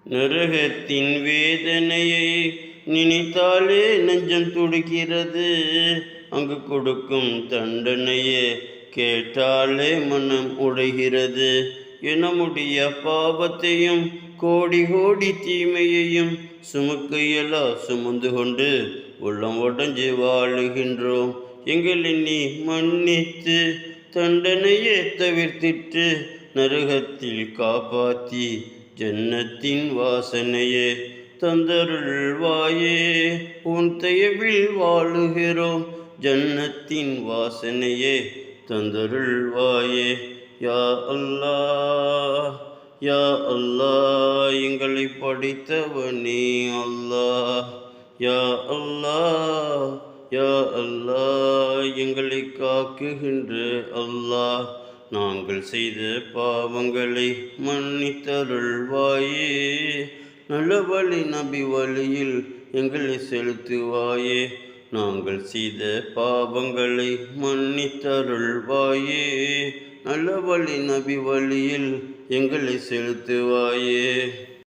நரகத்தின் வேதனையை நினைத்தாலே நெஞ்சம் துடிக்கிறது. அங்கு கொடுக்கும் தண்டனையே கேட்டாலே மனம் உடைகிறது. எண்ணமுடிய பாவத்தையும் கோடி கோடி தீமையையும் சுமக்கையெல்லா சுமந்து கொண்டு உள்ளம் உடஞ்சு வாழுகின்றோம். எங்களை நீ மன்னித்து தண்டனையே தவிர்த்திட்டு நரகத்தில் காப்பாற்றி ஜன்னத்தின் வாசனையே தந்தருள்வாயே. உன் தயவில் வாழுகிறோம், ஜன்னத்தின் வாசனையே தந்தருள்வாயே. யா அல்லாஹ், யா அல்லாஹ், எங்களை படைத்தவனே அல்லாஹ். யா அல்லாஹ், யா அல்லாஹ், எங்களை காக்குகின்ற அல்லாஹ். நாங்கள் செய்த பாவங்களை மன்னித்தருள்வாயே. நல்ல வழி நபி வழியில் எங்களை செலுத்துவாயே. நாங்கள் செய்த பாவங்களை மன்னித்தருள்வாயே. நல்ல வழி நபி வழியில் எங்களை செலுத்துவாயே.